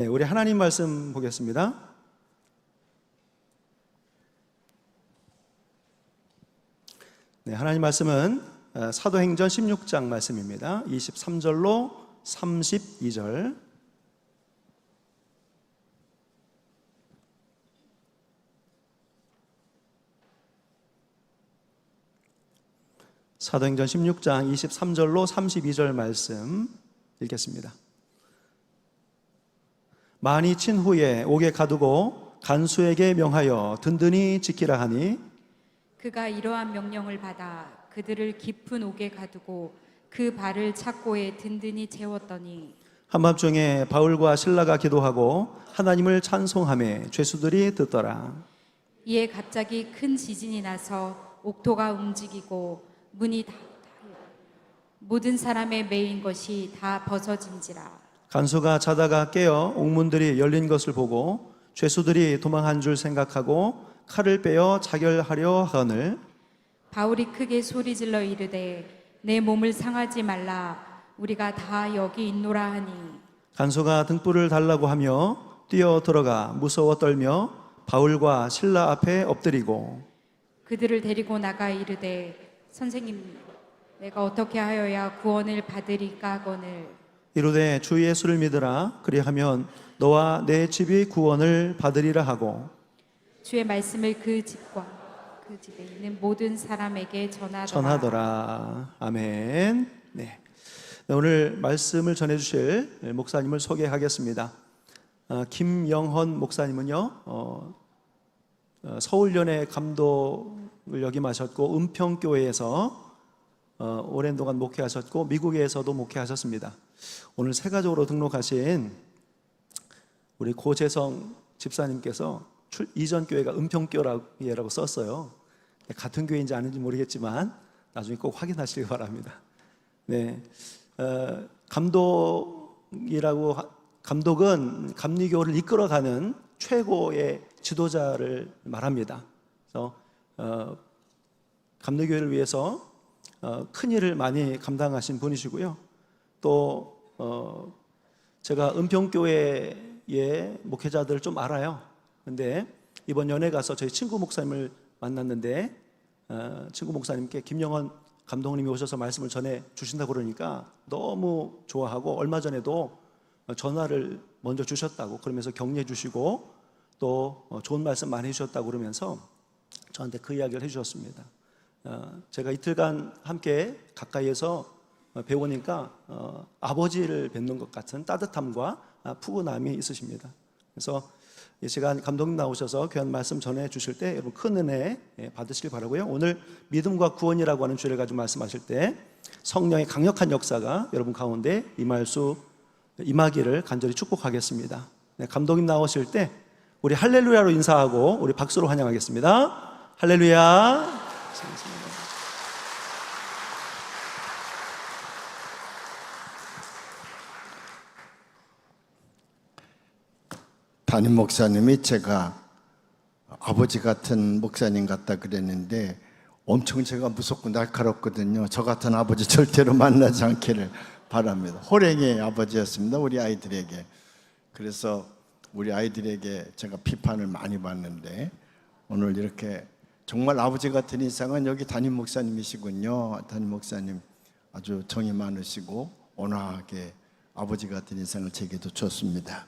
네, 우리 하나님 말씀 보겠습니다. 네, 하나님 말씀은 사도행전 16장 말씀입니다. 23절로 32절. 사도행전 16장 23절로 32절 말씀 읽겠습니다. 많이 친 후에 옥에 가두고 간수에게 명하여 든든히 지키라 하니, 그가 이러한 명령을 받아 그들을 깊은 옥에 가두고 그 발을 착고에 든든히 채웠더니, 한밤중에 바울과 실라가 기도하고 하나님을 찬송하며 죄수들이 듣더라. 이에 갑자기 큰 지진이 나서 옥토가 움직이고 문이 다 모든 사람의 매인 것이 다 벗어진지라. 간수가 자다가 깨어 옥문들이 열린 것을 보고 죄수들이 도망한 줄 생각하고 칼을 빼어 자결하려 하거늘, 바울이 크게 소리질러 이르되 내 몸을 상하지 말라, 우리가 다 여기 있노라 하니, 간수가 등불을 달라고 하며 뛰어 들어가 무서워 떨며 바울과 실라 앞에 엎드리고 그들을 데리고 나가 이르되 선생님, 내가 어떻게 하여야 구원을 받으리까 하거늘, 이르되 주 예수를 믿으라, 그리하면 너와 내 집이 구원을 받으리라 하고 주의 말씀을 그 집과 그 집에 있는 모든 사람에게 전하더라. 아멘. 네. 오늘 말씀을 전해주실 목사님을 소개하겠습니다. 김영헌 목사님은요, 서울연회 감독을 역임하셨고 은평교회에서 오랜 동안 목회하셨고 미국에서도 목회하셨습니다. 오늘 세가족으로 등록하신 우리 고재성 집사님께서 이전 교회가 은평교회라고 썼어요. 같은 교회인지 아닌지 모르겠지만 나중에 꼭 확인하시기 바랍니다. 네, 감독은 감리교를 이끌어가는 최고의 지도자를 말합니다. 그래서 감리교회를 위해서 큰 일을 많이 감당하신 분이시고요. 또 제가 은평교회의 목회자들을 좀 알아요. 근데 이번 연회 가서 저희 친구 목사님을 만났는데 친구 목사님께 김영헌 감독님이 오셔서 말씀을 전해 주신다고 그러니까 너무 좋아하고, 얼마 전에도 전화를 먼저 주셨다고 그러면서 격려해 주시고 또 좋은 말씀 많이 해주셨다고 그러면서 저한테 그 이야기를 해주셨습니다. 제가 이틀간 함께 가까이에서 배우니까 아버지를 뵙는 것 같은 따뜻함과 푸근함이 있으십니다. 그래서 이 시간 감독님 나오셔서 귀한 말씀 전해 주실 때 여러분 큰 은혜 받으시길 바라고요. 오늘 믿음과 구원이라고 하는 주제를 가지고 말씀하실 때 성령의 강력한 역사가 여러분 가운데 임하기를 간절히 축복하겠습니다. 네, 감독님 나오실 때 우리 할렐루야로 인사하고 우리 박수로 환영하겠습니다. 할렐루야. 담임 목사님이 제가 아버지 같은 목사님 같다 그랬는데 엄청 제가 무섭고 날카롭거든요. 저 같은 아버지 절대로 만나지 않기를 바랍니다. 호랭이의 아버지였습니다, 우리 아이들에게. 그래서 우리 아이들에게 제가 비판을 많이 받는데 오늘 이렇게 정말 아버지 같은 인상은 여기 담임 목사님이시군요. 담임 목사님 아주 정이 많으시고 온화하게 아버지 같은 인상을 제게도 줬습니다.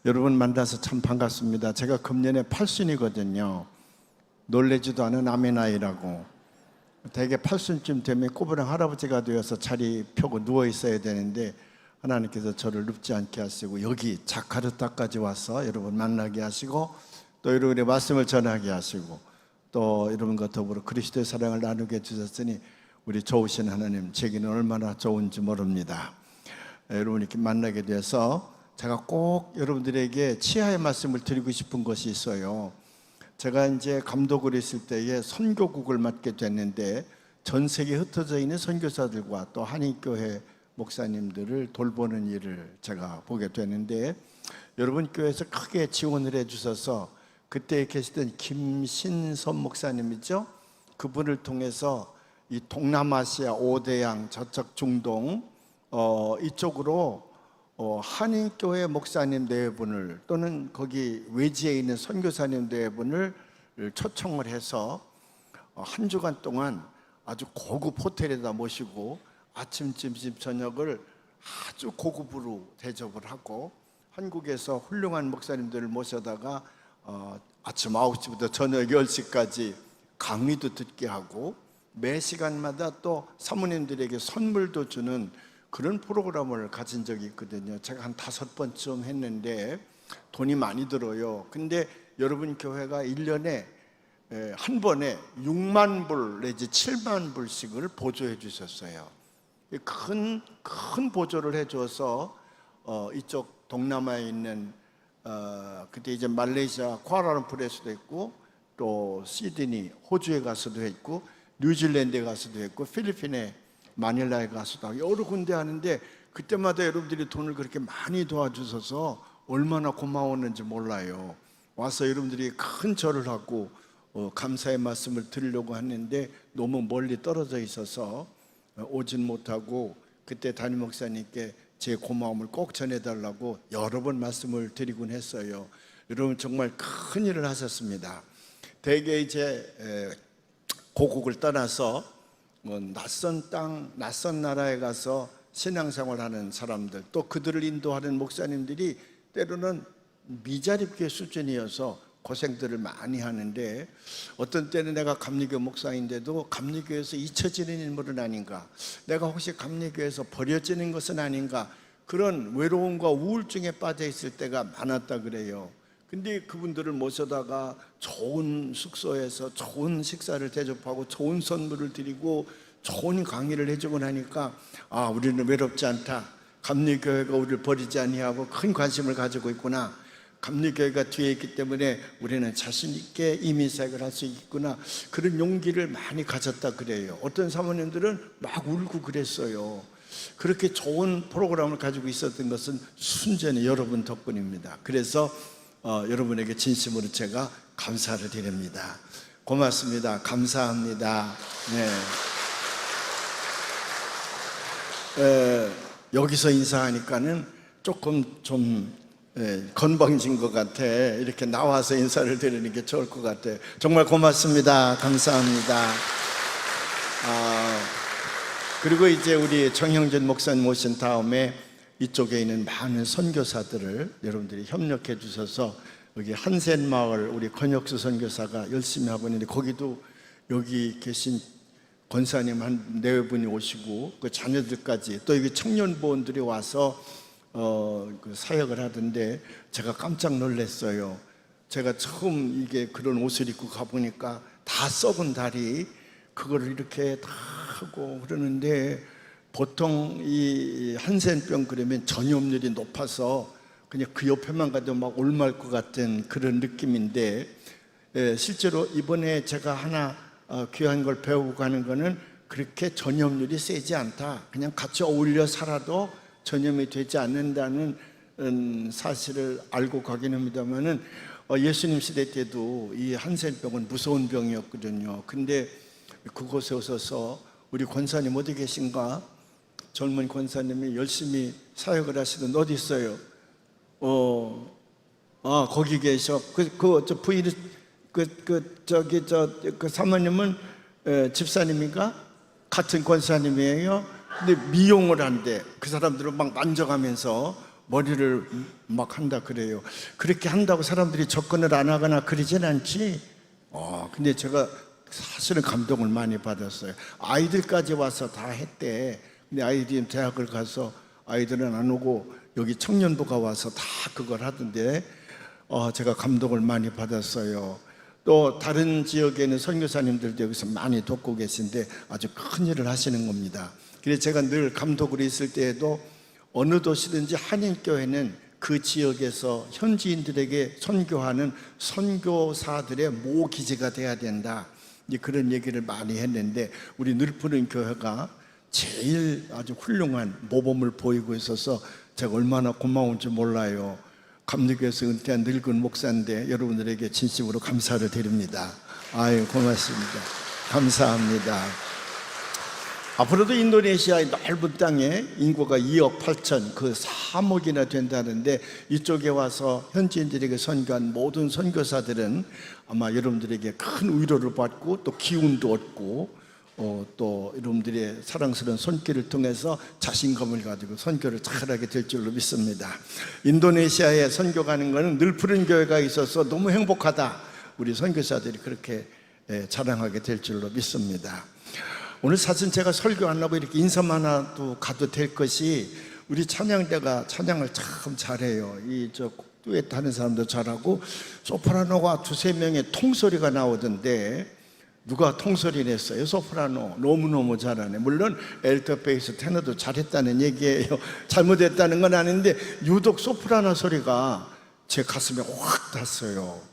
여러분 만나서 참 반갑습니다. 제가 금년에 80이거든요. 놀래지도 않은 아멘 나이라고. 대개 80쯤 되면 꼬부랑 할아버지가 되어서 자리 펴고 누워 있어야 되는데 하나님께서 저를 눕지 않게 하시고 여기 자카르타까지 와서 여러분 만나게 하시고 또 여러분의 말씀을 전하게 하시고 또 여러분과 더불어 그리스도의 사랑을 나누게 해주셨으니 우리 좋으신 하나님, 제게는 얼마나 좋은지 모릅니다. 여러분 이렇게 만나게 돼서 제가 꼭 여러분들에게 치하의 말씀을 드리고 싶은 것이 있어요. 제가 이제 감독을 했을 때에 선교국을 맡게 됐는데 전 세계에 흩어져 있는 선교사들과 또 한인교회 목사님들을 돌보는 일을 제가 보게 되는데 여러분 교회에서 크게 지원을 해주셔서 그때 계시던 김신선 목사님이죠. 그분을 통해서 이 동남아시아 5대양 저쪽 중동 이쪽으로 한인교회 목사님 네 분을 또는 거기 외지에 있는 선교사님 네 분을 초청을 해서 한 주간 동안 아주 고급 호텔에다 모시고 아침, 점심, 저녁을 아주 고급으로 대접을 하고 한국에서 훌륭한 목사님들을 모셔다가 아침 9시부터 저녁 10시까지 강의도 듣게 하고 매 시간마다 또 사모님들에게 선물도 주는 그런 프로그램을 가진 적이 있거든요. 제가 한 5번쯤 했는데 돈이 많이 들어요. 근데 여러분 교회가 1년에 한 번에 6만 불 내지 7만 불씩을 보조해 주셨어요. 큰 보조를 해줘서 이쪽 동남아에 있는 그때 이제 말레이시아 쿠알라룸푸르에서도 했고 또 시드니 호주에 가서도 했고 뉴질랜드에 가서도 했고 필리핀에 마닐라에 가서도 하고 여러 군데 하는데 그때마다 여러분들이 돈을 그렇게 많이 도와주셔서 얼마나 고마웠는지 몰라요. 와서 여러분들이 큰 절을 하고 감사의 말씀을 드리려고 했는데 너무 멀리 떨어져 있어서 오진 못하고 그때 담임 목사님께 제 고마움을 꼭 전해달라고 여러 번 말씀을 드리곤 했어요. 여러분 정말 큰 일을 하셨습니다. 대개 이제 고국을 떠나서 낯선 땅, 낯선 나라에 가서 신앙생활하는 사람들 또 그들을 인도하는 목사님들이 때로는 미자립교회 수준이어서 고생들을 많이 하는데 어떤 때는 내가 감리교 목사인데도 감리교에서 잊혀지는 인물은 아닌가, 내가 혹시 감리교에서 버려지는 것은 아닌가, 그런 외로움과 우울증에 빠져 있을 때가 많았다 그래요. 근데 그분들을 모셔다가 좋은 숙소에서 좋은 식사를 대접하고 좋은 선물을 드리고 좋은 강의를 해주고 나니까 우리는 외롭지 않다, 감리교회가 우리를 버리지 아니하고 큰 관심을 가지고 있구나, 감리교회가 뒤에 있기 때문에 우리는 자신 있게 이민사역을 할 수 있구나, 그런 용기를 많이 가졌다 그래요. 어떤 사모님들은 막 울고 그랬어요. 그렇게 좋은 프로그램을 가지고 있었던 것은 순전히 여러분 덕분입니다. 그래서 여러분에게 진심으로 제가 감사를 드립니다. 고맙습니다. 감사합니다. 여기서 인사하니까는 조금 좀 건방진 것 같아. 이렇게 나와서 인사를 드리는 게 좋을 것 같아. 정말 고맙습니다. 감사합니다. 그리고 이제 우리 정형준 목사님 오신 다음에 이쪽에 있는 많은 선교사들을 여러분들이 협력해 주셔서 여기 한센마을 우리 권혁수 선교사가 열심히 하고 있는데 거기도 여기 계신 권사님 한 4분이 오시고 그 자녀들까지 또 여기 청년보원들이 와서 그 사역을 하던데 제가 깜짝 놀랐어요. 제가 처음 이게 그런 옷을 입고 가보니까 다 썩은 다리 그거를 이렇게 다 하고 그러는데 보통 이 한센병 그러면 전염률이 높아서 그냥 그 옆에만 가도 막 옮을 것 같은 그런 느낌인데 실제로 이번에 제가 하나 귀한 걸 배우고 가는 거는 그렇게 전염률이 세지 않다, 그냥 같이 어울려 살아도 전염이 되지 않는다는 사실을 알고 가긴 합니다만은 예수님 시대 때도 이 한센병은 무서운 병이었거든요. 근데 그곳에 오셔서 우리 권사님 어디 계신가? 젊은 권사님이 열심히 사역을 하시던 어디 있어요? 거기 계셔. 저 부인 그 사모님은 집사님인가? 같은 권사님이에요. 근데 미용을 한대. 그 사람들은 막 만져가면서 머리를 막 한다 그래요. 그렇게 한다고 사람들이 접근을 안 하거나 그러진 않지. 근데 제가 사실은 감동을 많이 받았어요. 아이들까지 와서 다 했대. 근데 아이들이 대학을 가서 아이들은 안 오고 여기 청년부가 와서 다 그걸 하던데 제가 감동을 많이 받았어요. 또 다른 지역에는 선교사님들도 여기서 많이 돕고 계신데 아주 큰 일을 하시는 겁니다. 그래서 제가 늘 감독으로 있을 때에도 어느 도시든지 한인교회는 그 지역에서 현지인들에게 선교하는 선교사들의 모기지가 돼야 된다, 그런 얘기를 많이 했는데 우리 늘푸른 교회가 제일 아주 훌륭한 모범을 보이고 있어서 제가 얼마나 고마운지 몰라요. 감리교에서 은퇴한 늙은 목사인데 여러분들에게 진심으로 감사를 드립니다. 아유 고맙습니다. 감사합니다. 앞으로도 인도네시아의 넓은 땅에 인구가 2억 8천, 그 3억이나 된다는데 이쪽에 와서 현지인들에게 선교한 모든 선교사들은 아마 여러분들에게 큰 위로를 받고 또 기운도 얻고 또 여러분들의 사랑스러운 손길을 통해서 자신감을 가지고 선교를 잘하게 될 줄로 믿습니다. 인도네시아에 선교 가는 것은 늘 푸른 교회가 있어서 너무 행복하다. 우리 선교사들이 그렇게 자랑하게 될 줄로 믿습니다. 오늘 사실 제가 설교 안 하고 이렇게 인사만 하도 가도 될 것이 우리 찬양대가 찬양을 참 잘해요. 저 듀엣 하는 사람도 잘하고 소프라노가 두세 명의 통소리가 나오던데 누가 통소리 냈어요? 소프라노 너무너무 잘하네. 물론 엘터 베이스 테너도 잘했다는 얘기예요. 잘못했다는 건 아닌데 유독 소프라노 소리가 제 가슴에 확 닿았어요.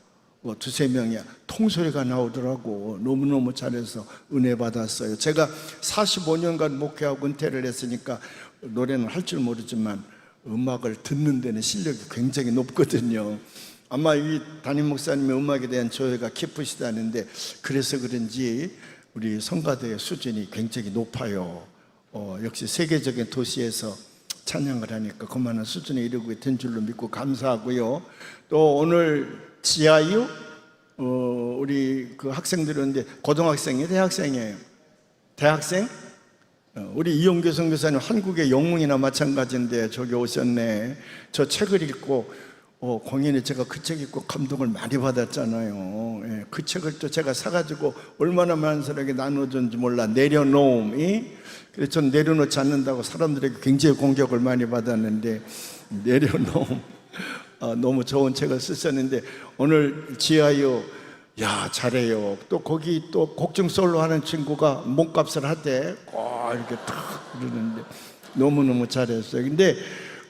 두세 명이 통소리가 나오더라고. 너무너무 잘해서 은혜 받았어요. 제가 45년간 목회하고 은퇴를 했으니까 노래는 할 줄 모르지만 음악을 듣는 데는 실력이 굉장히 높거든요. 아마 이 담임 목사님의 음악에 대한 조예가 깊으시다는데 그래서 그런지 우리 성가대의 수준이 굉장히 높아요. 역시 세계적인 도시에서 찬양을 하니까 그만한 수준에 이르고 된 줄로 믿고 감사하고요. 또 오늘 지하유 우리 그 학생들인데 고등학생이에요, 대학생이에요? 대학생? 우리 이용규 선교사님 한국의 영웅이나 마찬가지인데 저기 오셨네. 저 책을 읽고 공연에 제가 그 책 읽고 감동을 많이 받았잖아요. 예, 그 책을 또 제가 사가지고 얼마나 많은 사람에게 나눠줬는지 몰라. 내려놓음이. 그래서 전 내려놓지 않는다고 사람들에게 굉장히 공격을 많이 받았는데 내려놓음. 너무 좋은 책을 쓰셨는데 오늘 지하유 야 잘해요. 또 거기 또 곡중 솔로 하는 친구가 몸값을 하대. 이렇게 탁 그러는데 너무너무 잘했어요. 근데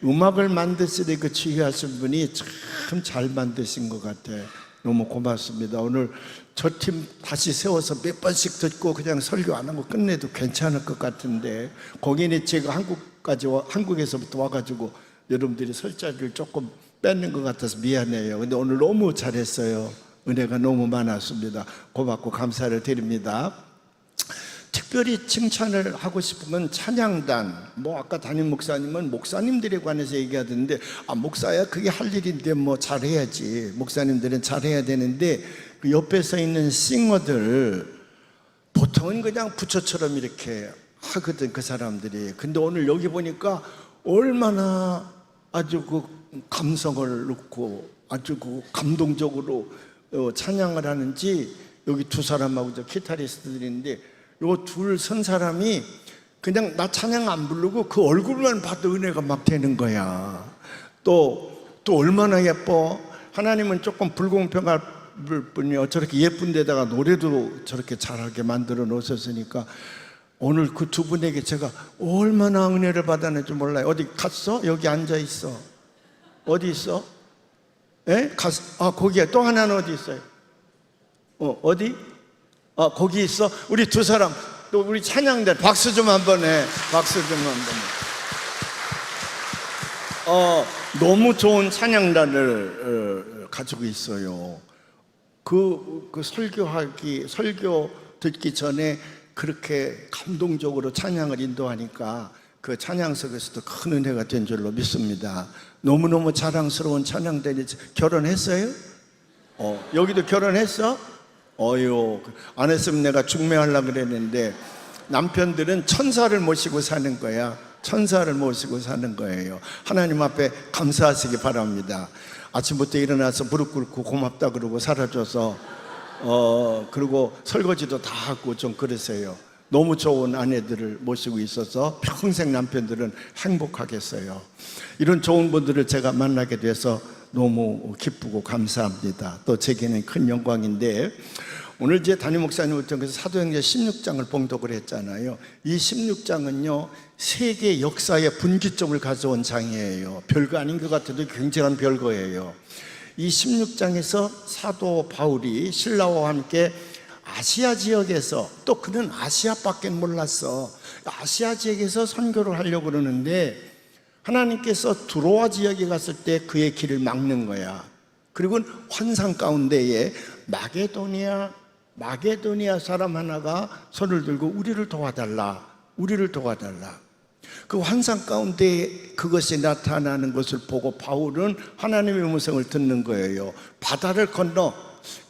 음악을 만드시는 그 지휘하신 분이 참 잘 만드신 것 같아요. 너무 고맙습니다. 오늘 저 팀 다시 세워서 몇 번씩 듣고 그냥 설교 안 하고 끝내도 괜찮을 것 같은데 거기는 제가 한국에서부터 와가지고 여러분들이 설 자리를 조금 뺏는 것 같아서 미안해요. 근데 오늘 너무 잘했어요. 은혜가 너무 많았습니다. 고맙고 감사를 드립니다. 특별히 칭찬을 하고 싶은 건 찬양단. 아까 담임 목사님은 목사님들에 관해서 얘기하던데 목사야 그게 할 일인데 잘해야지. 목사님들은 잘해야 되는데 그 옆에 서 있는 싱어들 보통은 그냥 부처처럼 이렇게 하거든 그 사람들이. 근데 오늘 여기 보니까 얼마나 아주 그 감성을 넣고 아주 그 감동적으로 찬양을 하는지. 여기 두 사람하고 저 기타리스트들인데 요 둘 선 사람이 그냥 나 찬양 안 부르고 그 얼굴만 봐도 은혜가 막 되는 거야. 또 얼마나 예뻐. 하나님은 조금 불공평할 뿐이요 저렇게 예쁜 데다가 노래도 저렇게 잘하게 만들어 놓으셨으니까 오늘 그 두 분에게 제가 얼마나 은혜를 받았는지 몰라요. 어디 갔어? 여기 앉아 있어. 어디 있어? 예? 거기에 또 하나는 어디 있어요? 어디? 거기 있어? 우리 두 사람 또 우리 찬양대 박수 좀 한번 해. 박수 좀 한번 해. 너무 좋은 찬양단을 가지고 있어요. 그 설교 듣기 전에 그렇게 감동적으로 찬양을 인도하니까 그 찬양 속에서도 큰 은혜가 된 줄로 믿습니다. 너무너무 자랑스러운 찬양단이. 결혼했어요? 여기도 결혼했어? 안 했으면 내가 중매하려고 그랬는데 남편들은 천사를 모시고 사는 거야. 천사를 모시고 사는 거예요. 하나님 앞에 감사하시기 바랍니다. 아침부터 일어나서 무릎 꿇고 고맙다 그러고 살아줘서 그리고 설거지도 다 하고 좀 그러세요. 너무 좋은 아내들을 모시고 있어서 평생 남편들은 행복하겠어요. 이런 좋은 분들을 제가 만나게 돼서 너무 기쁘고 감사합니다. 또 제게는 큰 영광인데 오늘 제 담임 목사님을 통해서 사도행전 16장을 봉독을 했잖아요. 이 16장은요 세계 역사의 분기점을 가져온 장이에요. 별거 아닌 것 같아도 굉장한 별거예요. 이 16장에서 사도 바울이 신라와 함께 아시아 지역에서, 또 그는 아시아밖에 몰랐어, 아시아 지역에서 선교를 하려고 그러는데 하나님께서 두로아 지역에 갔을 때 그의 길을 막는 거야. 그리고 환상 가운데에 마게도니아 사람 하나가 손을 들고 우리를 도와달라. 우리를 도와달라. 그 환상 가운데 그것이 나타나는 것을 보고 바울은 하나님의 음성을 듣는 거예요. 바다를 건너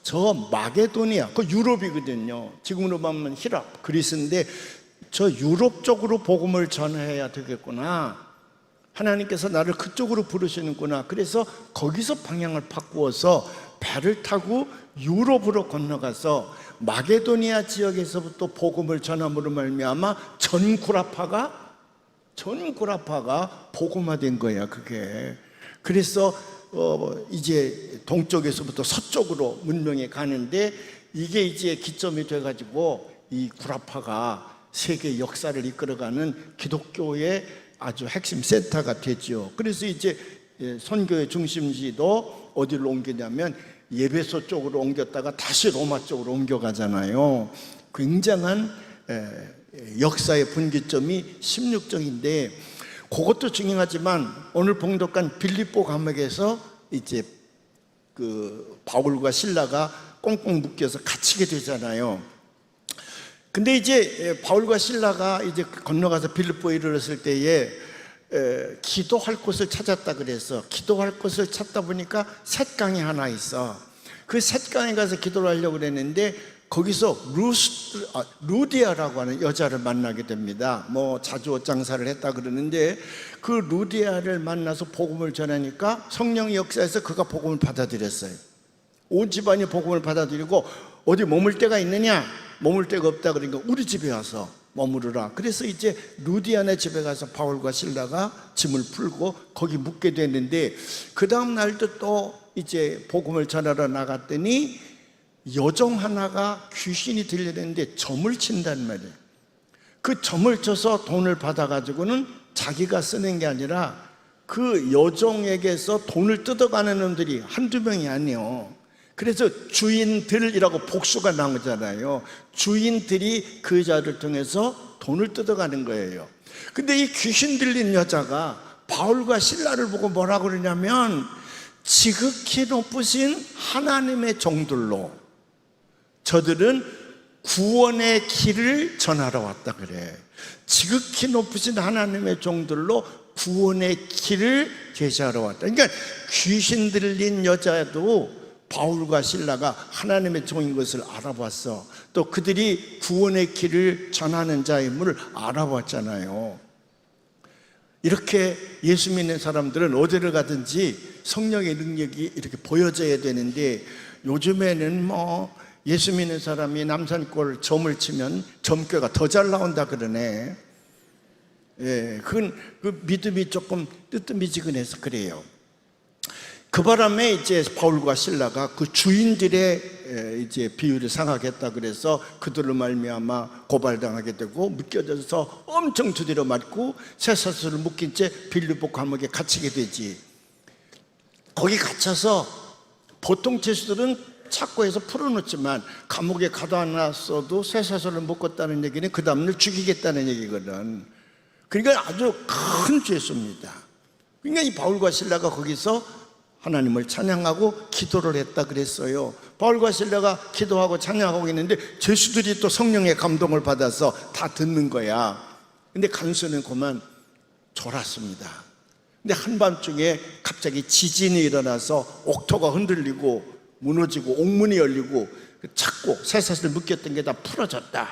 저 마게도니아, 그 유럽이거든요. 지금으로 보면 히랍, 그리스인데 저 유럽 쪽으로 복음을 전해야 되겠구나. 하나님께서 나를 그쪽으로 부르시는구나. 그래서 거기서 방향을 바꾸어서 배를 타고 유럽으로 건너가서 마게도니아 지역에서부터 복음을 전함으로 말미암아 전 구라파가 복음화된 거야, 그게. 그래서 이제 동쪽에서부터 서쪽으로 문명이 가는데 이게 이제 기점이 돼가지고 이 구라파가 세계 역사를 이끌어가는 기독교의 아주 핵심 센터가 되죠. 그래서 이제 선교의 중심지도 어디로 옮기냐면 예배소 쪽으로 옮겼다가 다시 로마 쪽으로 옮겨가잖아요. 굉장한 역사의 분기점이 16정인데 그것도 중요하지만 오늘 봉독한 빌립보 감옥에서 이제 그 바울과 실라가 꽁꽁 묶여서 갇히게 되잖아요. 근데 이제 바울과 실라가 이제 건너가서 빌립보에 이르렀을 때에 기도할 곳을 찾았다 그래서 기도할 곳을 찾다 보니까 셋강이 하나 있어. 그 셋강에 가서 기도를 하려고 그랬는데 거기서 루디아라고 하는 여자를 만나게 됩니다. 뭐 자주 옷장사를 했다 그러는데 그 루디아를 만나서 복음을 전하니까 성령의 역사에서 그가 복음을 받아들였어요. 온 집안이 복음을 받아들이고 어디 머물 데가 있느냐? 머물 데가 없다 그러니까 우리 집에 와서 머무르라. 그래서 이제 루디아네 집에 가서 바울과 실라가 짐을 풀고 거기 묵게 됐는데 그 다음 날도 또 이제 복음을 전하러 나갔더니 여종 하나가 귀신이 들려있는데 점을 친단 말이에요. 그 점을 쳐서 돈을 받아가지고는 자기가 쓰는 게 아니라 그 여종에게서 돈을 뜯어가는 놈들이 한두 명이 아니에요. 그래서 주인들이라고 복수가 나오잖아요. 주인들이 그 여자를 통해서 돈을 뜯어가는 거예요. 근데 이 귀신 들린 여자가 바울과 실라를 보고 뭐라고 그러냐면 지극히 높으신 하나님의 종들로 저들은 구원의 길을 전하러 왔다 그래. 지극히 높으신 하나님의 종들로 구원의 길을 제시하러 왔다. 그러니까 귀신 들린 여자도 바울과 실라가 하나님의 종인 것을 알아봤어. 또 그들이 구원의 길을 전하는 자임을 알아봤잖아요. 이렇게 예수 믿는 사람들은 어디를 가든지 성령의 능력이 이렇게 보여져야 되는데 요즘에는 뭐 예수 믿는 사람이 남산골 점을 치면 점괘가 더 잘 나온다 그러네. 그건 그 믿음이 조금 뜨뜻미지근해서 그래요. 그 바람에 이제 바울과 실라가 그 주인들의 이제 비유를 상하겠다 그래서 그들로 말미암아 고발당하게 되고 묶여져서 엄청 두드려 맞고 쇠사슬을 묶인 채 빌립보 감옥에 갇히게 되지. 거기 갇혀서 보통 죄수들은 착고해서 풀어놓지만 감옥에 가둬놨어도 쇠사슬을 묶었다는 얘기는 그 다음날 죽이겠다는 얘기거든. 그러니까 아주 큰 죄수입니다. 그러니까 이 바울과 실라가 거기서 하나님을 찬양하고 기도를 했다 그랬어요. 바울과 실라가 기도하고 찬양하고 있는데 죄수들이 또 성령의 감동을 받아서 다 듣는 거야. 근데 간수는 그만 졸았습니다. 근데 한밤중에 갑자기 지진이 일어나서 옥토가 흔들리고 무너지고 옥문이 열리고 착고 쇠사슬 묶였던 게 다 풀어졌다.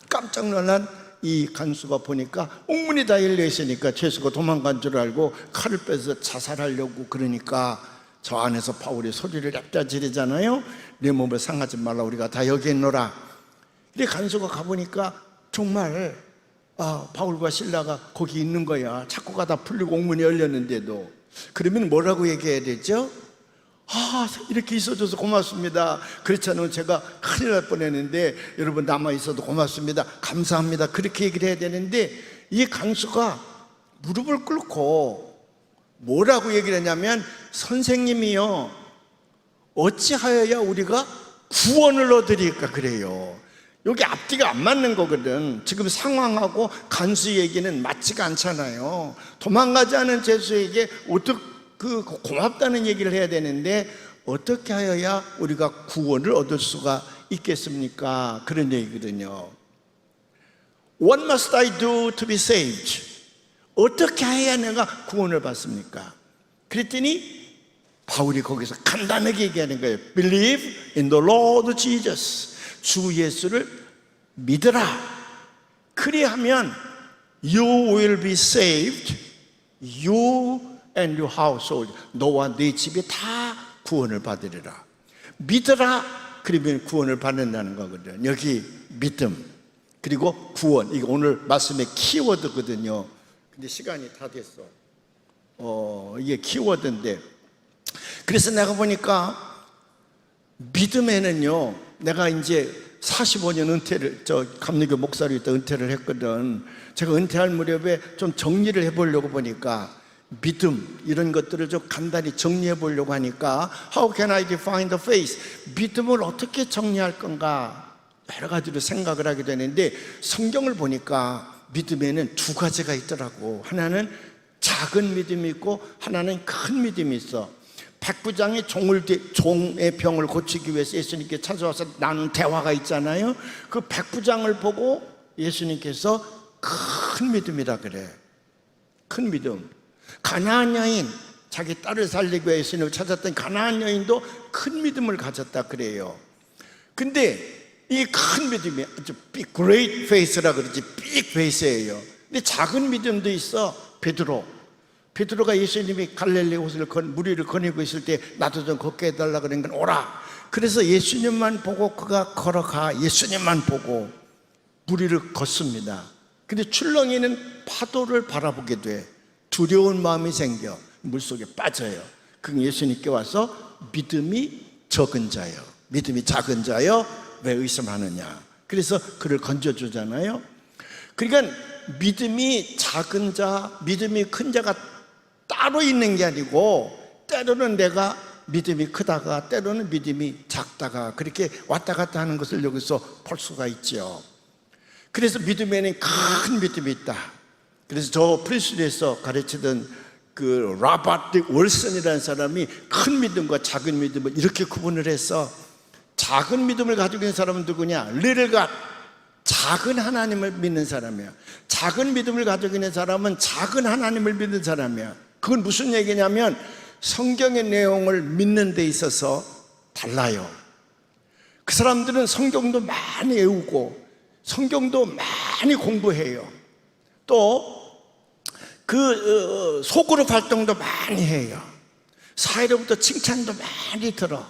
깜짝 놀란 이 간수가 보니까 옥문이 다 열려 있으니까 죄수가 도망간 줄 알고 칼을 빼서 자살하려고 그러니까 저 안에서 바울이 소리를 냅다 지르잖아요. 내 몸을 상하지 말라, 우리가 다 여기 있노라. 근데 간수가 가보니까 정말 바울과 실라가 거기 있는 거야. 착고가 다 풀리고 옥문이 열렸는데도. 그러면 뭐라고 얘기해야 되죠? 이렇게 있어줘서 고맙습니다. 그렇지 않으면 제가 큰일 날 뻔했는데 여러분 남아있어도 고맙습니다, 감사합니다, 그렇게 얘기를 해야 되는데 이 간수가 무릎을 꿇고 뭐라고 얘기를 했냐면 선생님이요, 어찌하여야 우리가 구원을 얻으리까 그래요. 여기 앞뒤가 안 맞는 거거든. 지금 상황하고 간수 얘기는 맞지가 않잖아요. 도망가지 않은 죄수에게 어떻게 고맙다는 얘기를 해야 되는데 어떻게 하여야 우리가 구원을 얻을 수가 있겠습니까? 그런 얘기거든요. What must I do to be saved? 어떻게 해야 내가 구원을 받습니까? 그랬더니 바울이 거기서 간단하게 얘기하는 거예요. Believe in the Lord Jesus. 주 예수를 믿으라. 그리하면 You will be saved. You and your household. 너와 네 집이 다 구원을 받으리라. 믿으라. 그러면 구원을 받는다는 거거든요. 여기 믿음 그리고 구원, 이거 오늘 말씀의 키워드거든요. 근데 시간이 다 됐어. 이게 키워드인데, 그래서 내가 보니까 믿음에는요, 내가 이제 45년 은퇴를, 감리교 목사로 있다 은퇴를 했거든. 제가 은퇴할 무렵에 좀 정리를 해보려고 보니까 믿음 이런 것들을 좀 간단히 정리해 보려고 하니까 How can I define the faith? 믿음을 어떻게 정리할 건가 여러 가지로 생각을 하게 되는데, 성경을 보니까 믿음에는 두 가지가 있더라고. 하나는 작은 믿음이 있고 하나는 큰 믿음이 있어. 백부장이 종의 병을 고치기 위해서 예수님께 찾아와서 나눈 대화가 있잖아요. 그 백부장을 보고 예수님께서 큰 믿음이라 그래. 큰 믿음. 가나안 여인, 자기 딸을 살리기 위해 예수님을 찾았던 가나안 여인도 큰 믿음을 가졌다 그래요. 근데 이 큰 믿음이 아주 big, great faith라 그러지, big faith예요. 근데 작은 믿음도 있어. 베드로가 예수님이 갈릴리 호수를 무리를 거니고 있을 때 나도 좀 걷게 해달라 그러니까 오라. 그래서 예수님만 보고 그가 걸어가. 예수님만 보고 무리를 걷습니다. 근데 출렁이는 파도를 바라보게 돼. 두려운 마음이 생겨 물속에 빠져요. 그럼 예수님께 와서 믿음이 적은 자요, 믿음이 작은 자요, 왜 의심하느냐. 그래서 그를 건져주잖아요. 그러니까 믿음이 작은 자, 믿음이 큰 자가 따로 있는 게 아니고, 때로는 내가 믿음이 크다가 때로는 믿음이 작다가 그렇게 왔다 갔다 하는 것을 여기서 볼 수가 있죠. 그래서 믿음에는 큰 믿음이 있다. 그래서 저 프리스리에서 가르치던 그 라바트 월슨이라는 사람이 큰 믿음과 작은 믿음을 이렇게 구분을 해서, 작은 믿음을 가지고 있는 사람은 누구냐? Little God, 작은 하나님을 믿는 사람이야. 작은 믿음을 가지고 있는 사람은 작은 하나님을 믿는 사람이야. 그건 무슨 얘기냐면 성경의 내용을 믿는 데 있어서 달라요. 그 사람들은 성경도 많이 외우고 성경도 많이 공부해요. 또 그 소그룹 활동도 많이 해요. 사회로부터 칭찬도 많이 들어.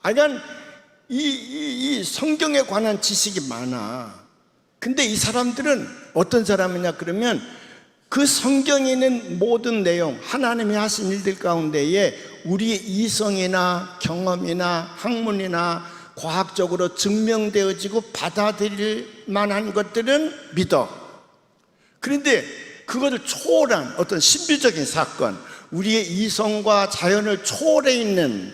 그러니까 이 성경에 관한 지식이 많아. 근데 이 사람들은 어떤 사람이냐 그러면 그 성경에 있는 모든 내용, 하나님이 하신 일들 가운데에 우리의 이성이나 경험이나 학문이나 과학적으로 증명되어지고 받아들일 만한 것들은 믿어. 그런데 그것을 초월한 어떤 신비적인 사건, 우리의 이성과 자연을 초월해 있는,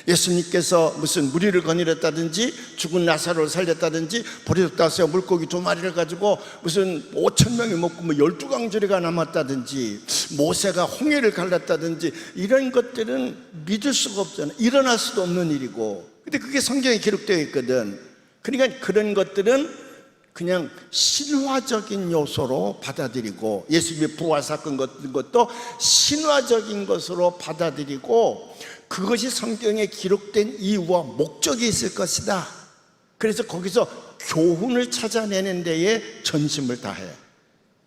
예수님께서 무슨 무리를 거느렸다든지 죽은 나사로를 살렸다든지 버려졌다 물고기 2마리를 가지고 무슨 5,000명이 먹고 12강조리가 남았다든지 모세가 홍해를 갈랐다든지 이런 것들은 믿을 수가 없잖아. 일어날 수도 없는 일이고. 근데 그게 성경에 기록되어 있거든. 그러니까 그런 것들은 그냥 신화적인 요소로 받아들이고, 예수님의 부활 사건 같은 것도 신화적인 것으로 받아들이고, 그것이 성경에 기록된 이유와 목적이 있을 것이다. 그래서 거기서 교훈을 찾아내는 데에 전심을 다해.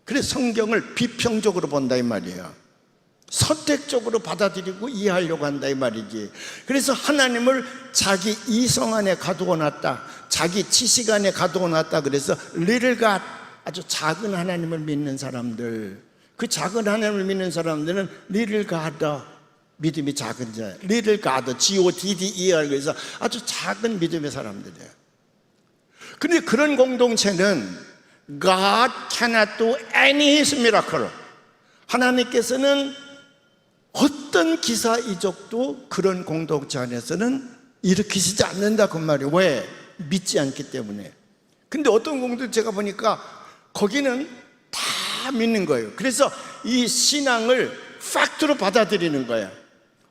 그래서 성경을 비평적으로 본다 이 말이에요. 선택적으로 받아들이고 이해하려고 한다 이 말이지. 그래서 하나님을 자기 이성 안에 가두어 놨다, 자기 지식 안에 가두어 놨다. 그래서 little God, 아주 작은 하나님을 믿는 사람들, 그 작은 하나님을 믿는 사람들은 little God, 믿음이 작은 자, little God, G-O-D-D-E-R, 그래서 아주 작은 믿음의 사람들이에요. 그런데 그런 공동체는 God cannot do any His miracle, 하나님께서는 어떤 기사 이적도 그런 공동체 안에서는 일으키시지 않는다 그 말이에요. 왜? 믿지 않기 때문에. 근데 어떤 공동체가 보니까 거기는 다 믿는 거예요. 그래서 이 신앙을 팩트로 받아들이는 거야.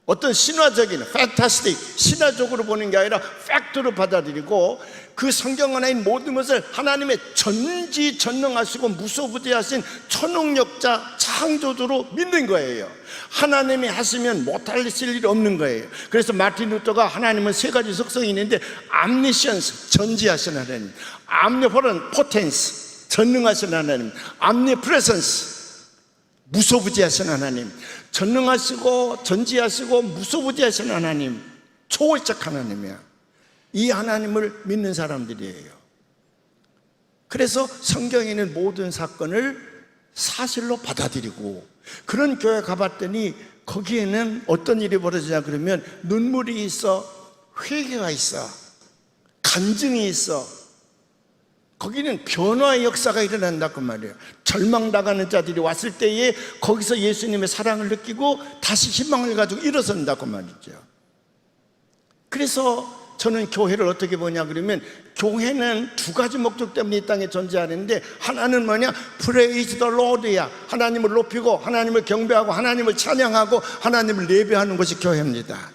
어떤 신화적인 fantastic 신화적으로 보는 게 아니라 팩트로 받아들이고 그 성경 안에 있는 모든 것을 하나님의 전지전능하시고 무소부재하신 천능력자 창조주로 믿는 거예요. 하나님이 하시면 못하실 일이 없는 거예요. 그래서 마틴 루터가 하나님은 세 가지 속성이 있는데 omniscience 전지하신 하나님, omnipotence 전능하신 하나님, omnipresence 무소부재하신 하나님, 전능하시고 전지하시고 무소부재하신 하나님, 초월적 하나님이야. 이 하나님을 믿는 사람들이에요. 그래서 성경에 있는 모든 사건을 사실로 받아들이고, 그런 교회 가봤더니 거기에는 어떤 일이 벌어지냐 그러면 눈물이 있어, 회개가 있어, 간증이 있어. 거기는 변화의 역사가 일어난다고 말이에요. 절망당하는 자들이 왔을 때에 거기서 예수님의 사랑을 느끼고 다시 희망을 가지고 일어선다고 말이죠. 그래서 저는 교회를 어떻게 보냐 그러면, 교회는 두 가지 목적 때문에 이 땅에 존재하는데, 하나는 뭐냐? Praise the Lord야. 하나님을 높이고 하나님을 경배하고 하나님을 찬양하고 하나님을 예배하는 것이 교회입니다.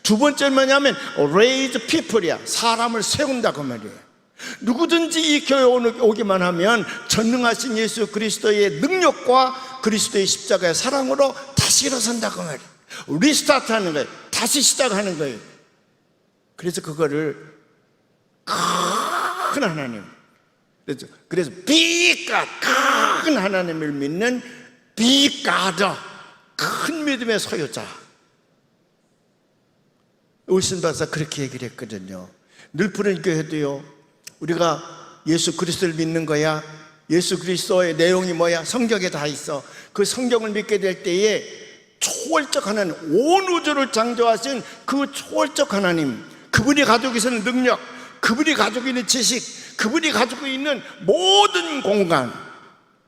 두 번째는 뭐냐면 Raise people이야. 사람을 세운다고 말이에요. 누구든지 이 교회에 오기만 하면 전능하신 예수 그리스도의 능력과 그리스도의 십자가의 사랑으로 다시 일어선다고 말이에요. 리스타트 하는 거예요. 다시 시작하는 거예요. 그래서 그거를 큰 하나님, 그래서 비갓, 큰 하나님을 믿는 비가더, 큰 믿음의 소유자. 울신 박사 그렇게 얘기를 했거든요. 늘푸른 교회도요, 우리가 예수 그리스도를 믿는 거야. 예수 그리스도의 내용이 뭐야? 성경에 다 있어. 그 성경을 믿게 될 때에 초월적 하나님, 온 우주를 창조하신 그 초월적 하나님, 그분이 가지고 계시는 능력, 그분이 가지고 있는 지식, 그분이 가지고 있는 모든 공간,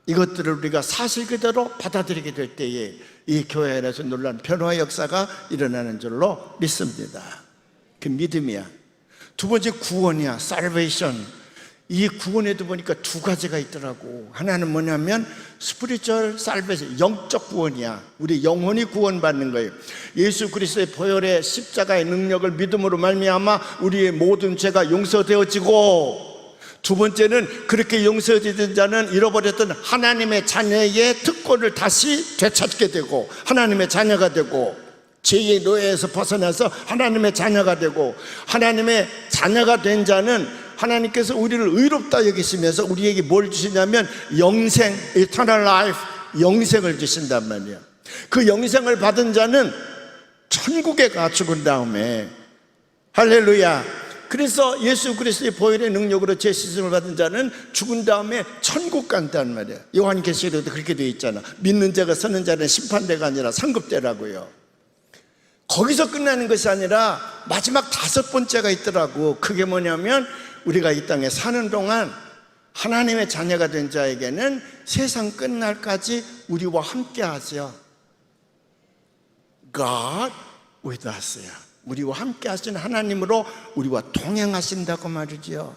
이것들을 우리가 사실 그대로 받아들이게 될 때에 이 교회 안에서 놀라운 변화의 역사가 일어나는 줄로 믿습니다. 그 믿음이야. 두 번째 구원이야. salvation. 이 구원에도 보니까 두 가지가 있더라고. 하나는 뭐냐면 spiritual salvation, 영적 구원이야. 우리 영혼이 구원받는 거예요. 예수 그리스도의 보혈의 십자가의 능력을 믿음으로 말미암아 우리의 모든 죄가 용서되어지고, 두 번째는 그렇게 용서되던 자는 잃어버렸던 하나님의 자녀의 특권을 다시 되찾게 되고 하나님의 자녀가 되고, 죄의 노예에서 벗어나서 하나님의 자녀가 되고, 하나님의 자녀가 된 자는 하나님께서 우리를 의롭다 여기시면서 우리에게 뭘 주시냐면 영생, eternal life, 영생을 주신단 말이에요. 그 영생을 받은 자는 천국에 가 죽은 다음에, 할렐루야. 그래서 예수 그리스도의 보혈의 능력으로 죄 씻음을 받은 자는 죽은 다음에 천국 간단 말이에요. 요한계시록에도 그렇게 되어 있잖아. 믿는 자가 서는 자는 심판대가 아니라 상급대라고요. 거기서 끝나는 것이 아니라 마지막 다섯 번째가 있더라고. 그게 뭐냐면 우리가 이 땅에 사는 동안 하나님의 자녀가 된 자에게는 세상 끝날까지 우리와 함께 하죠. God with us. 우리와 함께 하시는 하나님으로 우리와 동행하신다고 말이죠.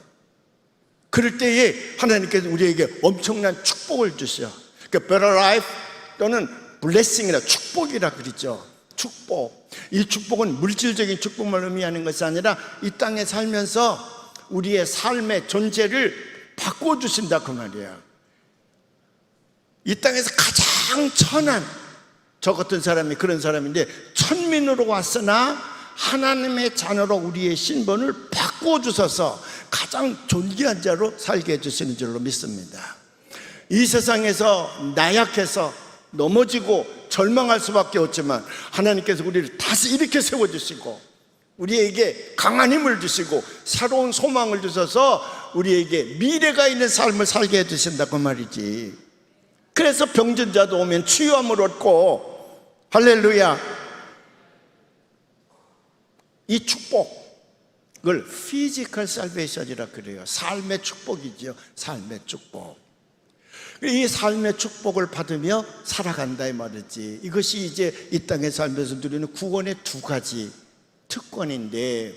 그럴 때에 하나님께서 우리에게 엄청난 축복을 주셔. 그러니까 better life 또는 blessing이라, 축복이라 그러죠. 축복. 이 축복은 물질적인 축복만 의미하는 것이 아니라 이 땅에 살면서 우리의 삶의 존재를 바꿔주신다 그 말이에요. 이 땅에서 가장 천한, 저 같은 사람이 그런 사람인데 천민으로 왔으나 하나님의 자녀로 우리의 신분을 바꿔주셔서 가장 존귀한 자로 살게 해주시는 줄로 믿습니다. 이 세상에서 나약해서 넘어지고 절망할 수밖에 없지만 하나님께서 우리를 다시 이렇게 세워주시고 우리에게 강한 힘을 주시고 새로운 소망을 주셔서 우리에게 미래가 있는 삶을 살게 해주신다고 말이지. 그래서 병든 자도 오면 치유함을 얻고, 할렐루야. 이 축복을 physical salvation이라 그래요. 삶의 축복이죠. 삶의 축복. 이 삶의 축복을 받으며 살아간다 이 말이지. 이것이 이제 이 땅에 살면서 누리는 구원의 두 가지 특권인데,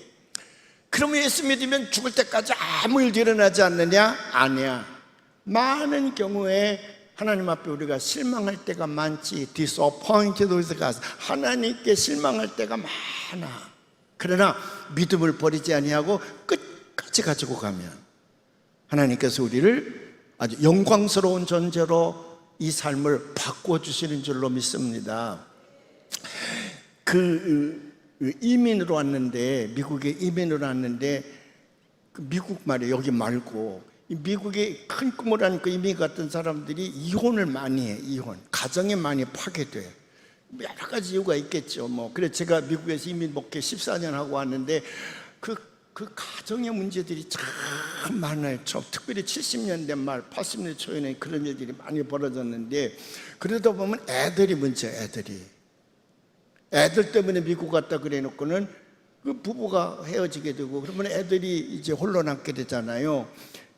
그러면 예수 믿으면 죽을 때까지 아무 일도 일어나지 않느냐? 아니야. 많은 경우에 하나님 앞에 우리가 실망할 때가 많지. disappointed with God. 하나님께 실망할 때가 많아. 그러나 믿음을 버리지 아니하고 끝까지 가지고 가면 하나님께서 우리를 아주 영광스러운 존재로 이 삶을 바꿔주시는 줄로 믿습니다. 이민으로 왔는데, 미국에 이민으로 왔는데, 미국 말이에요. 여기 말고 미국에 큰 꿈을 안고 이민 갔던 사람들이 이혼을 많이 해. 이혼, 가정이 많이 파괴돼. 여러 가지 이유가 있겠죠. 그래서 제가 미국에서 이민 목회 14년 하고 왔는데 그 가정의 문제들이 참 많아요. 특별히 70년대 말, 80년대 초에는 그런 일들이 많이 벌어졌는데, 그러다 보면 애들이 문제야. 애들 때문에 미국 갔다 그래 놓고는 그 부부가 헤어지게 되고, 그러면 애들이 이제 홀로 남게 되잖아요.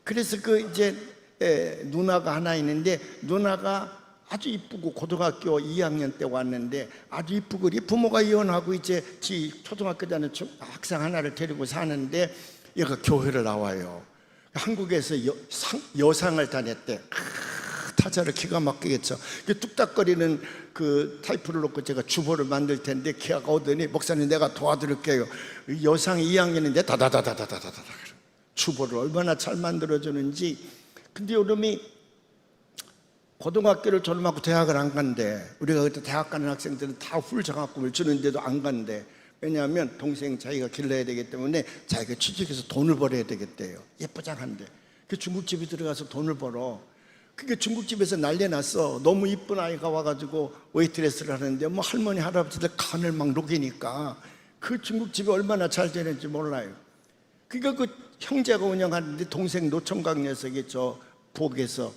그래서 이제 누나가 하나 있는데, 누나가 아주 이쁘고 고등학교 2학년 때 왔는데 아주 이쁘고, 부모가 이혼하고 이제 초등학교 다니는 학생 하나를 데리고 사는데, 얘가 교회를 나와요. 한국에서 여상을 다녔대. 타자를 기가 막히겠죠. 뚝딱거리는 그 타이프를 놓고 제가 주보를 만들 텐데, 걔가 오더니 목사님 내가 도와드릴게요. 여상이 2학년인데 다다다다다다다다 주보를 얼마나 잘 만들어주는지. 근데 요놈이 고등학교를 졸업하고 대학을 안 간대. 우리가 그때 대학 가는 학생들은 다 훌장학금을 주는데도 안 간대. 왜냐하면 동생 자기가 길러야 되기 때문에 자기가 취직해서 돈을 벌어야 되겠대요. 예쁘장한데 그 중국집에 들어가서 돈을 벌어. 그게 중국집에서 난리 났어. 너무 이쁜 아이가 와가지고 웨이트레스를 하는데 할머니 할아버지들 간을 막 녹이니까 그 중국집이 얼마나 잘 되는지 몰라요. 그러니까 그 형제가 운영하는데, 동생 노총각 녀석이 부엌에서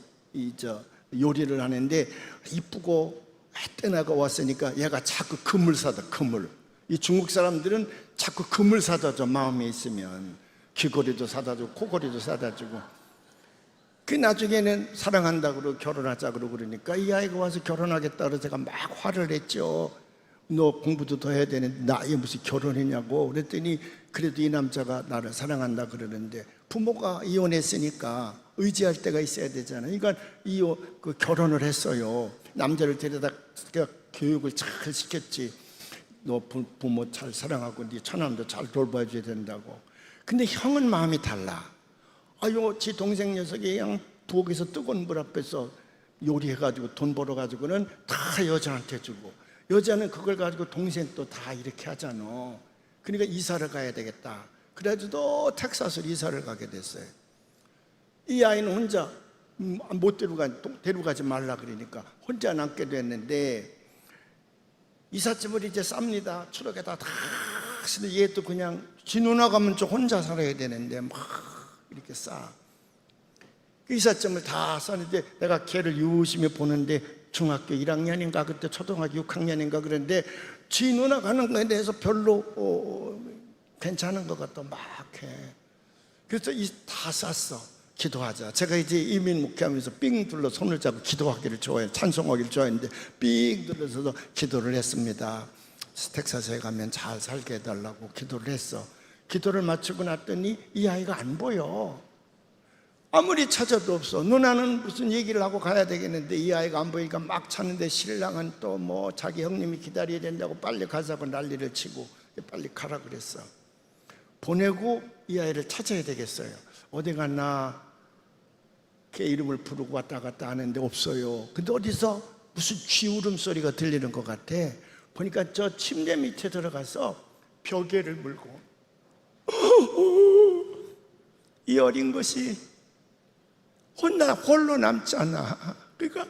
요리를 하는데, 이쁘고 햇때나가 왔으니까 얘가 자꾸 금을 사다. 금을. 이 중국 사람들은 자꾸 금을 사다 줘. 마음에 있으면 귀걸이도 사다 주고 코걸이도 사다 주고. 그 나중에는 사랑한다 그러고 결혼하자 그러고, 그러니까 이 아이가 와서 결혼하겠다 그래서 제가 막 화를 했죠. 너 공부도 더 해야 되는데 나이 무슨 결혼했냐고. 그랬더니 그래도 이 남자가 나를 사랑한다 그러는데, 부모가 이혼했으니까 의지할 때가 있어야 되잖아요. 그러니까 결혼을 했어요. 남자를 데려다 교육을 잘 시켰지. 너 부모 잘 사랑하고 네 처남도 잘 돌봐줘야 된다고. 근데 형은 마음이 달라. 지 동생 녀석이 그냥 부엌에서 뜨거운 물 앞에서 요리해가지고 돈 벌어가지고는 다 여자한테 주고, 여자는 그걸 가지고 동생도 다 이렇게 하잖아. 그러니까 이사를 가야 되겠다. 그래가지고 또 텍사스로 이사를 가게 됐어요. 이 아이는 혼자 못 데려가지 말라 그러니까 혼자 남게 됐는데, 이삿짐을 이제 쌉니다. 트럭에다 다. 근데 얘 또 그냥 지 누나 가면 좀 혼자 살아야 되는데 막 이렇게 싸. 그 이삿짐을 다 싸는데 내가 걔를 유심히 보는데 중학교 1학년인가 그때 초등학교 6학년인가 그런데 지 누나 가는 거에 대해서 별로 괜찮은 것 같다 막 해. 그래서 다 쌌어. 기도하자. 제가 이제 이민 목회하면서 삥 둘러 손을 잡고 기도하기를 좋아해요. 찬송하기를 좋아했는데 삥 둘러서도 기도를 했습니다. 텍사스에 가면 잘 살게 해달라고 기도를 했어. 기도를 마치고 났더니 이 아이가 안 보여. 아무리 찾아도 없어. 누나는 무슨 얘기를 하고 가야 되겠는데 이 아이가 안 보이니까 막 찾는데, 신랑은 또 자기 형님이 기다려야 된다고 빨리 가자고 난리를 치고 빨리 가라 그랬어. 보내고 이 아이를 찾아야 되겠어요. 어디 갔나 걔 이름을 부르고 왔다 갔다 하는데 없어요. 근데 어디서 무슨 쥐 울음소리가 들리는 것 같아. 보니까 저 침대 밑에 들어가서 벽에를 물고 이 어린 것이 홀로 남잖아. 그러니까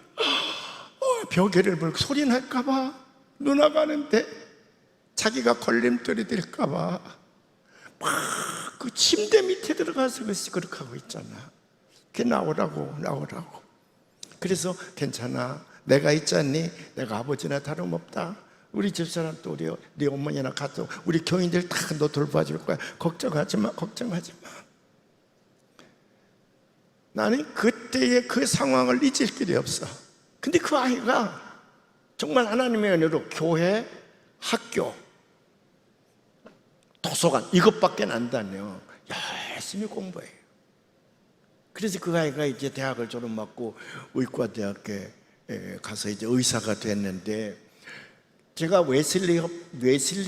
벽에를 물고 소리 날까봐, 누나 가는데 자기가 걸림돌이 될까봐 막 그 침대 밑에 들어가서 그렇게 하고 있잖아. 걔 나오라고. 그래서 괜찮아, 내가 있잖니. 내가 아버지나 다름없다. 우리 집사람 또 네 어머니나 가서 우리 교인들 다 너 돌봐줄 거야. 걱정하지 마. 나는 그때의 그 상황을 잊을 길이 없어. 근데 그 아이가 정말 하나님의 은혜로 교회, 학교, 도서관 이것밖에 안 다녀. 열심히 공부해요. 그래서 그 아이가 이제 대학을 졸업하고 의과대학에 가서 이제 의사가 됐는데, 제가 웨슬리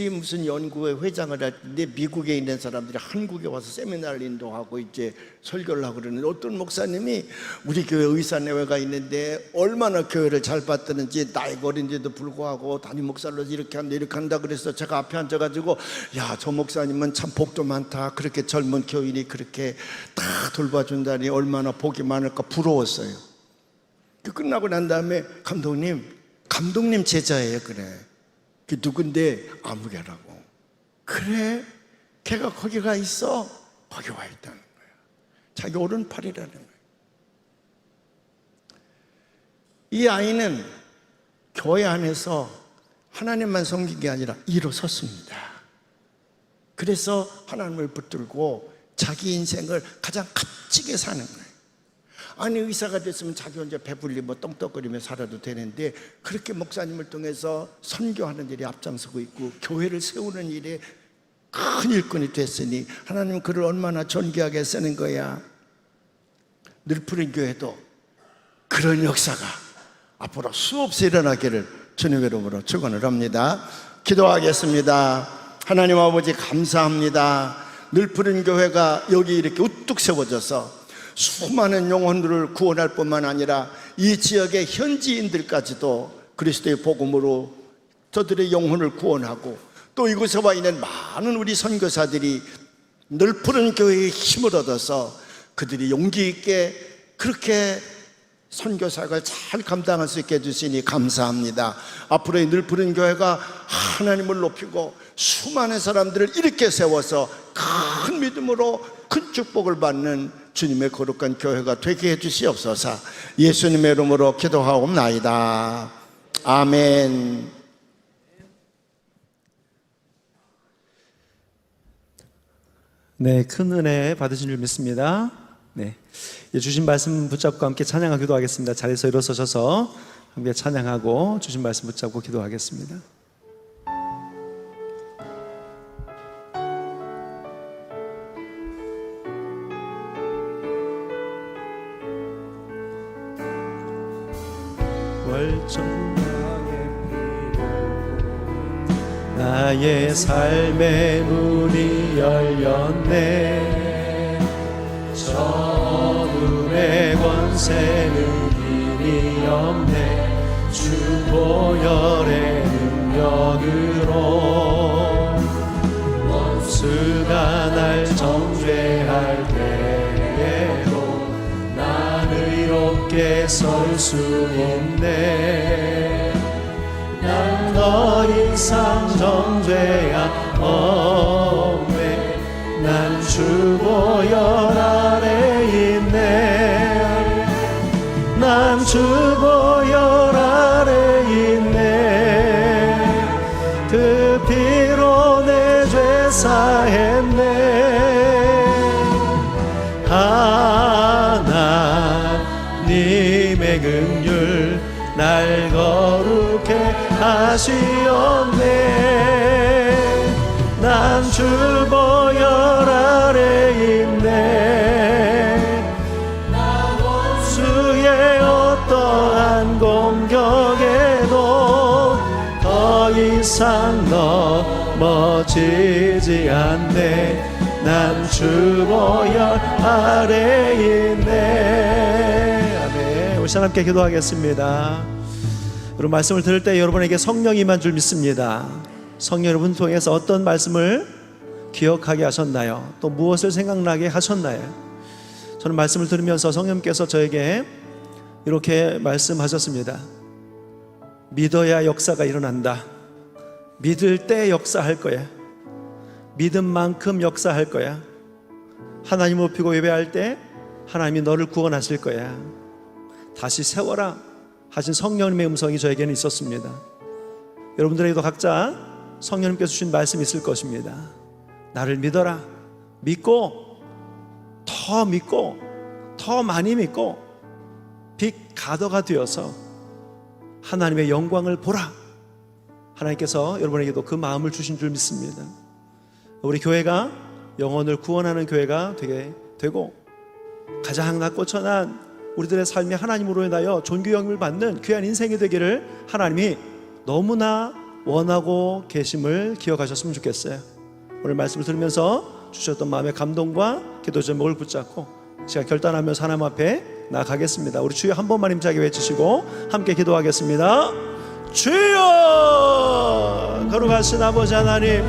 무슨 연구회 회장을 할 때 미국에 있는 사람들이 한국에 와서 세미나를 인도하고 이제 설교를 하고 그러는데, 어떤 목사님이 우리 교회 의사내외가 있는데 얼마나 교회를 잘 받드는지, 나이 어린데도 불구하고 담임 목사로서 이렇게 한다 이렇게 한다 그래서 제가 앞에 앉아가지고, 야, 저 목사님은 참 복도 많다, 그렇게 젊은 교인이 그렇게 다 돌봐준다니 얼마나 복이 많을까 부러웠어요. 그 끝나고 난 다음에 감독님 제자예요. 그래, 그 누군데? 아무개라고. 그래, 걔가 거기 가 있어? 거기 와 있다는 거야. 자기 오른팔이라는 거야. 이 아이는 교회 안에서 하나님만 섬긴 게 아니라 일어섰습니다. 그래서 하나님을 붙들고 자기 인생을 가장 값지게 사는 거예요. 아니, 의사가 됐으면 자기 혼자 배불리 떵떵거리며 살아도 되는데, 그렇게 목사님을 통해서 선교하는 일에 앞장서고 있고 교회를 세우는 일에 큰 일꾼이 됐으니 하나님 그를 얼마나 존귀하게 쓰는 거야. 늘푸른 교회도 그런 역사가 앞으로 수없이 일어나기를 주님의 이름으로 축원을 합니다. 기도하겠습니다. 하나님 아버지, 감사합니다. 늘푸른 교회가 여기 이렇게 우뚝 세워져서 수많은 영혼들을 구원할 뿐만 아니라 이 지역의 현지인들까지도 그리스도의 복음으로 저들의 영혼을 구원하고, 또 이곳에 와 있는 많은 우리 선교사들이 늘푸른 교회의 힘을 얻어서 그들이 용기 있게 그렇게 선교사역을 잘 감당할 수 있게 해주시니 감사합니다. 앞으로 이 늘푸른 교회가 하나님을 높이고 수많은 사람들을 이렇게 세워서 큰 믿음으로 큰 축복을 받는 주님의 거룩한 교회가 되게 해주시옵소서. 예수님의 이름으로 기도하옵나이다. 아멘. 네, 큰 은혜 받으신 줄 믿습니다. 네, 주신 말씀 붙잡고 함께 찬양하고 기도하겠습니다. 자리에서 일어서셔서 함께 찬양하고 주신 말씀 붙잡고 기도하겠습니다. 나의 삶의 문이 열렸네. 저 어둠의 권세는 힘이 없네. 주 보혈의 능력으로 원수가 날 정죄할 때에도 난 의롭게 설 수 있네. 난 더 이상 정죄가 없네. 난 주 보혈 아래 있네. 난 주 보혈 아래 있네. 그 피로 내 죄 사했네. 하나님의 긍휼 날 거룩해 하시었네. 난 주 보혈 아래 있네. 나 원수의 어떠한 공격에도 더 이상 넘어지지 않네. 난 주 보혈 아래 있네. 아멘. 우리 함께 기도하겠습니다. 여러분, 말씀을 들을 때 여러분에게 성령이 임한 줄 믿습니다. 성령 여러분 통해서 어떤 말씀을 기억하게 하셨나요? 또 무엇을 생각나게 하셨나요? 저는 말씀을 들으면서 성령께서 저에게 이렇게 말씀하셨습니다. 믿어야 역사가 일어난다. 믿을 때 역사할 거야. 믿은 만큼 역사할 거야. 하나님 높이고 예배할 때 하나님이 너를 구원하실 거야. 다시 세워라 하신 성령님의 음성이 저에게는 있었습니다. 여러분들에게도 각자 성령님께서 주신 말씀이 있을 것입니다. 나를 믿어라. 믿고 더 많이 믿고 빛 가더가 되어서 하나님의 영광을 보라. 하나님께서 여러분에게도 그 마음을 주신 줄 믿습니다. 우리 교회가 영혼을 구원하는 교회가 되게 되고, 가장 낮고 천한 우리들의 삶이 하나님으로 인하여 존귀함을 받는 귀한 인생이 되기를 하나님이 너무나 원하고 계심을 기억하셨으면 좋겠어요. 오늘 말씀을 들으면서 주셨던 마음의 감동과 기도 제목을 붙잡고 제가 결단하면서 하나님 앞에 나아가겠습니다. 우리 주여 한 번만 힘차게 외치시고 함께 기도하겠습니다. 주여! 거룩하신 아버지 하나님,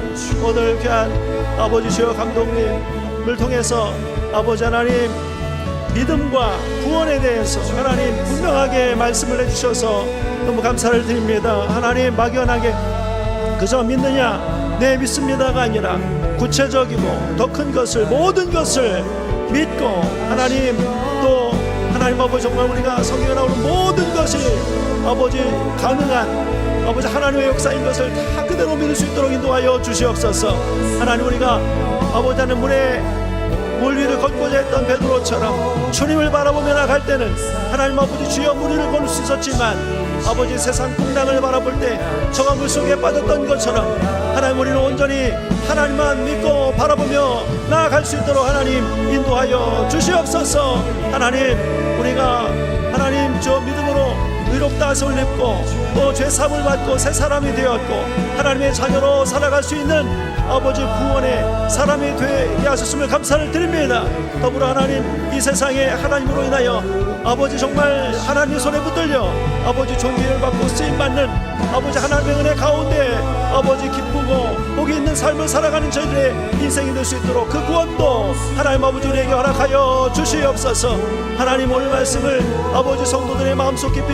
오늘 귀한 아버지 주여 감독님을 통해서 아버지 하나님 믿음과 구원에 대해서 하나님 분명하게 말씀을 해주셔서 너무 감사를 드립니다. 하나님 막연하게 그저 믿느냐 네 믿습니다가 아니라 구체적이고 더 큰 것을 모든 것을 믿고 하나님 또 하나님 아버지 정말 우리가 성경에 나오는 모든 것이 아버지 가능한 아버지 하나님의 역사인 것을 다 그대로 믿을 수 있도록 인도하여 주시옵소서. 하나님 우리가 아버지 하나님 물 위를 걷고자 했던 베드로처럼 주님을 바라보며 나갈 때는 하나님 아버지 주여 물 위를 걸을 수 있었지만 아버지 세상 풍랑을 바라볼 때 저가 물속에 빠졌던 것처럼 하나님 우리는 온전히 하나님만 믿고 바라보며 나아갈 수 있도록 하나님 인도하여 주시옵소서. 하나님 우리가 하나님 저 믿음으로 의롭다 하심을 입고 또 죄사함을 받고 새 사람이 되었고 하나님의 자녀로 살아갈 수 있는 아버지 구원의 사람이 되게 하셨음을 감사를 드립니다. 더불어 하나님 이 세상에 하나님으로 인하여 아버지 정말 하나님의 손에 붙들려 아버지 존귀를 받고 쓰임받는 아버지 하나님의 은혜 가운데 아버지 기쁘고 복이 있는 삶을 살아가는 저희들의 인생이 될 수 있도록 그 구원도 하나님 아버지 우리에게 허락하여 주시옵소서. 하나님 오늘 말씀을 아버지 성도들의 마음속 깊이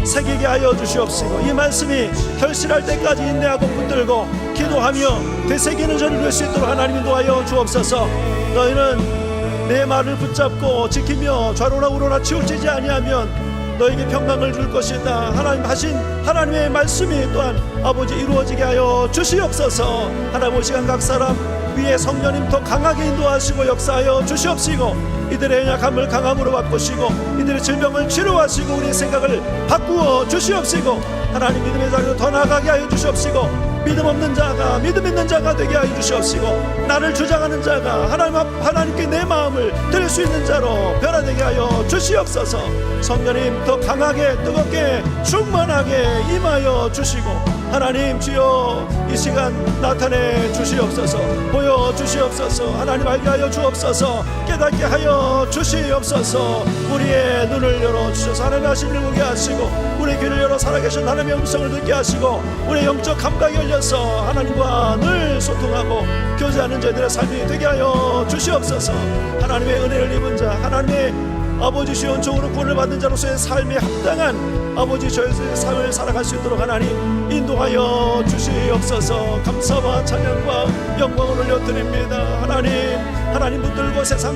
새기게 하여 주시옵시고 이 말씀이 결실할 때까지 인내하고 붙들고 기도하며 되새기는 저를 될 수 있도록 하나님 인도하여 주옵소서. 너희는 내 말을 붙잡고 지키며 좌로나 우로나 치우치지 아니하면 너에게 평강을 줄 것이다. 하나님 하신 하나님의 말씀이 또한 아버지 이루어지게 하여 주시옵소서. 하나님 이 시간 각 사람 위에 성령님 더 강하게 인도하시고 역사하여 주시옵시고 이들의 연약함을 강함으로 바꾸시고 이들의 질병을 치료하시고 우리의 생각을 바꾸어 주시옵시고 하나님 믿음의 자리로 더 나아가게 하여 주시옵시고 믿음 없는 자가 믿음 있는 자가 되게 하여 주시옵시고 나를 주장하는 자가 하나님께 내 마음을 드릴 수 있는 자로 변화되게 하여 주시옵소서. 성령님 더 강하게 뜨겁게 충만하게 임하여 주시고 하나님 주여 이 시간 나타내 주시옵소서. 보여 주시옵소서. 하나님 알게 하여 주옵소서. 깨닫게 하여 주시옵소서. 우리의 눈을 열어 주셔서 하나님의 하신 일을 보게 하시고 우리의 귀를 열어 살아계신 하나님의 음성을 듣게 하시고 우리의 영적 감각이 열려서 하나님과 늘 소통하고 교제하는 저희들의 삶이 되게 하여 주시옵소서. 하나님의 은혜를 입은 자 하나님의 아버지 주의 은총으로 구원을 받는 자로서의 삶에 합당한 아버지 저희의 삶을 살아갈 수 있도록 하나님 인도하여 주시옵소서. 감사와 찬양과 영광을 올려드립니다. 하나님 붙들고 세상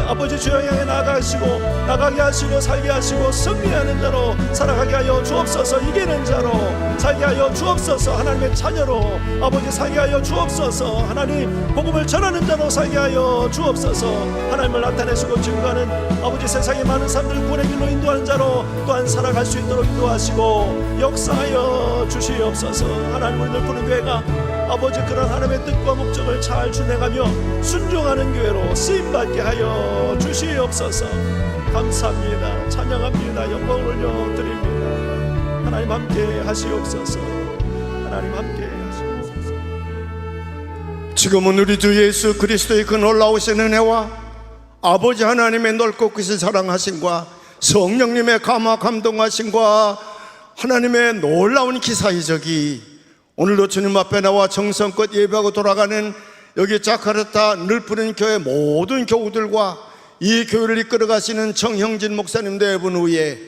아버지 주여 향해 나가게 하시고 살게 하시고 승리하는 자로 살아가게 하여 주옵소서. 이기는 자로 살게 하여 주옵소서. 하나님의 자녀로 아버지 살게 하여 주옵소서. 하나님 복음을 전하는 자로 살게 하여 주옵소서. 하나님을 나타내시고 증거하는 아버지 세상의 많은 사람들 구원의 길로 인도하는 자로 또한 살아갈 수 있도록 인도하시고 역사하여 주시옵소서. 하나님 오늘 부른 교회가 아버지 그런 하나님의 뜻과 목적을 잘 준행하며 순종하는 교회로 쓰임받게 하여 주시옵소서. 감사합니다. 찬양합니다. 영광을 올려드립니다. 하나님 함께 하시옵소서. 하나님 함께 하시옵소서. 지금은 우리 주 예수 그리스도의 그 놀라우신 은혜와 아버지 하나님의 넓고 크신 사랑하심과 성령님의 감화 감동하심과 하나님의 놀라운 기사이적이 오늘도 주님 앞에 나와 정성껏 예배하고 돌아가는 여기 자카르타 늘푸른 교회 모든 교우들과 이 교회를 이끌어 가시는 정형진 목사님 네 분 위에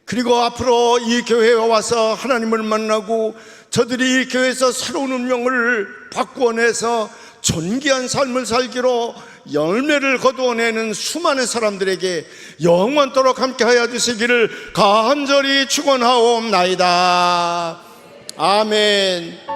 그리고 앞으로 이 교회에 와서 하나님을 만나고 저들이 이 교회에서 새로운 운명을 바꾸어내서 존귀한 삶을 살기로 열매를 거두어내는 수많은 사람들에게 영원토록 함께하여 주시기를 간절히 축원하옵나이다. 아멘.